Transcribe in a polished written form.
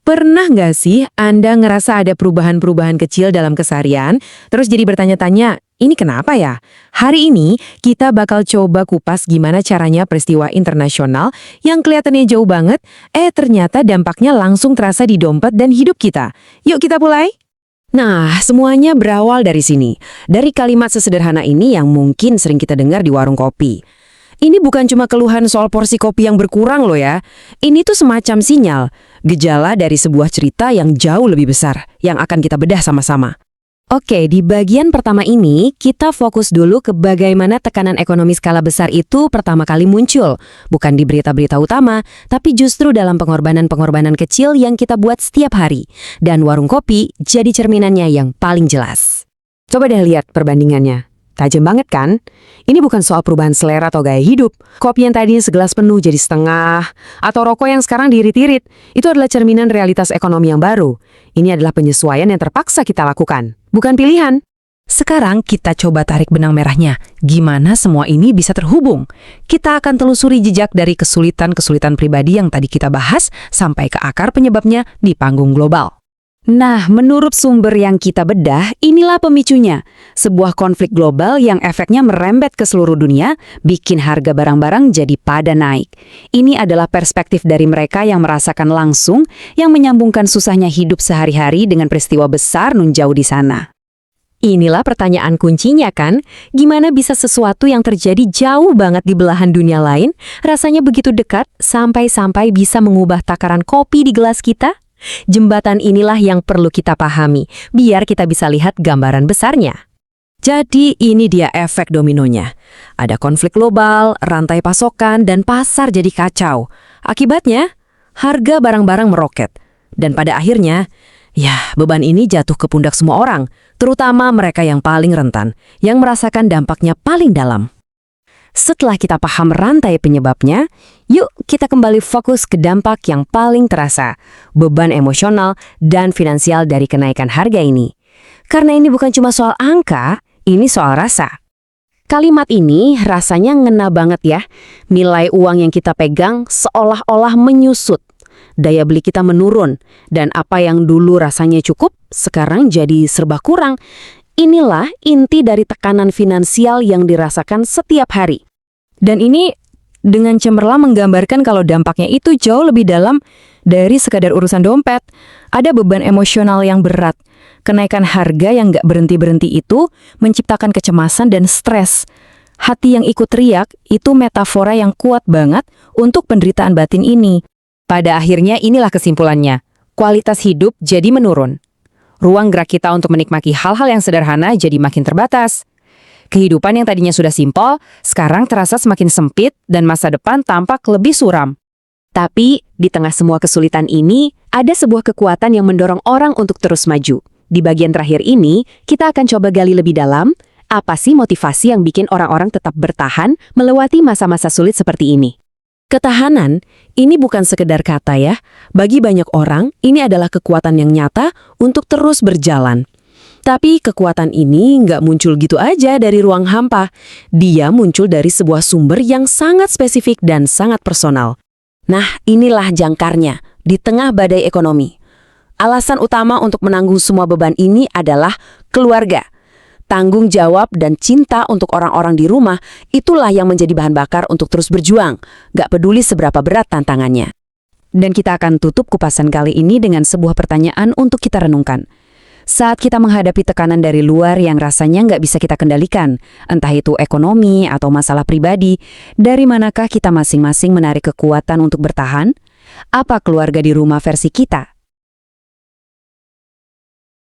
Pernah nggak sih Anda ngerasa ada perubahan-perubahan kecil dalam keseharian, terus jadi bertanya-tanya, ini kenapa ya? Hari ini kita bakal coba kupas gimana caranya peristiwa internasional yang kelihatannya jauh banget, ternyata dampaknya langsung terasa di dompet dan hidup kita. Yuk kita mulai! Nah, semuanya berawal dari sini. Dari kalimat sesederhana ini yang mungkin sering kita dengar di warung kopi. Ini bukan cuma keluhan soal porsi kopi yang berkurang loh ya. Ini tuh semacam sinyal, gejala dari sebuah cerita yang jauh lebih besar, yang akan kita bedah sama-sama. Oke, di bagian pertama ini, kita fokus dulu ke bagaimana tekanan ekonomi skala besar itu pertama kali muncul. Bukan di berita-berita utama, tapi justru dalam pengorbanan-pengorbanan kecil yang kita buat setiap hari. Dan warung kopi jadi cerminannya yang paling jelas. Coba deh lihat perbandingannya. Tajam banget kan? Ini bukan soal perubahan selera atau gaya hidup. Kopi yang tadinya segelas penuh jadi setengah, atau rokok yang sekarang diirit-irit, itu adalah cerminan realitas ekonomi yang baru. Ini adalah penyesuaian yang terpaksa kita lakukan, bukan pilihan. Sekarang kita coba tarik benang merahnya. Gimana semua ini bisa terhubung? Kita akan telusuri jejak dari kesulitan-kesulitan pribadi yang tadi kita bahas sampai ke akar penyebabnya di panggung global. Nah, menurut sumber yang kita bedah, inilah pemicunya. Sebuah konflik global yang efeknya merembet ke seluruh dunia, bikin harga barang-barang jadi pada naik. Ini adalah perspektif dari mereka yang merasakan langsung, yang menyambungkan susahnya hidup sehari-hari dengan peristiwa besar nun jauh di sana. Inilah pertanyaan kuncinya kan, gimana bisa sesuatu yang terjadi jauh banget di belahan dunia lain, rasanya begitu dekat sampai-sampai bisa mengubah takaran kopi di gelas kita? Jembatan inilah yang perlu kita pahami, biar kita bisa lihat gambaran besarnya. Jadi ini dia efek dominonya. Ada konflik global, rantai pasokan, dan pasar jadi kacau. Akibatnya, harga barang-barang meroket. Dan pada akhirnya, beban ini jatuh ke pundak semua orang, terutama mereka yang paling rentan, yang merasakan dampaknya paling dalam. Setelah kita paham rantai penyebabnya, yuk kita kembali fokus ke dampak yang paling terasa, beban emosional dan finansial dari kenaikan harga ini. Karena ini bukan cuma soal angka, ini soal rasa. Kalimat ini rasanya ngena banget ya, nilai uang yang kita pegang seolah-olah menyusut. Daya beli kita menurun, dan apa yang dulu rasanya cukup, sekarang jadi serba kurang. Inilah inti dari tekanan finansial yang dirasakan setiap hari. Dan ini dengan cemerlang menggambarkan kalau dampaknya itu jauh lebih dalam dari sekadar urusan dompet. Ada beban emosional yang berat. Kenaikan harga yang nggak berhenti-berhenti itu menciptakan kecemasan dan stres. Hati yang ikut teriak itu metafora yang kuat banget untuk penderitaan batin ini. Pada akhirnya inilah kesimpulannya. Kualitas hidup jadi menurun. Ruang gerak kita untuk menikmati hal-hal yang sederhana jadi makin terbatas. Kehidupan yang tadinya sudah simpel, sekarang terasa semakin sempit dan masa depan tampak lebih suram. Tapi, di tengah semua kesulitan ini, ada sebuah kekuatan yang mendorong orang untuk terus maju. Di bagian terakhir ini, kita akan coba gali lebih dalam, apa sih motivasi yang bikin orang-orang tetap bertahan melewati masa-masa sulit seperti ini. Ketahanan, ini bukan sekedar kata ya. Bagi banyak orang, ini adalah kekuatan yang nyata untuk terus berjalan. Tapi kekuatan ini nggak muncul gitu aja dari ruang hampa. Dia muncul dari sebuah sumber yang sangat spesifik dan sangat personal. Nah, inilah jangkarnya di tengah badai ekonomi. Alasan utama untuk menanggung semua beban ini adalah keluarga. Tanggung jawab dan cinta untuk orang-orang di rumah, itulah yang menjadi bahan bakar untuk terus berjuang, gak peduli seberapa berat tantangannya. Dan kita akan tutup kupasan kali ini dengan sebuah pertanyaan untuk kita renungkan. Saat kita menghadapi tekanan dari luar yang rasanya nggak bisa kita kendalikan, entah itu ekonomi atau masalah pribadi, dari manakah kita masing-masing menarik kekuatan untuk bertahan? Apa keluarga di rumah versi kita?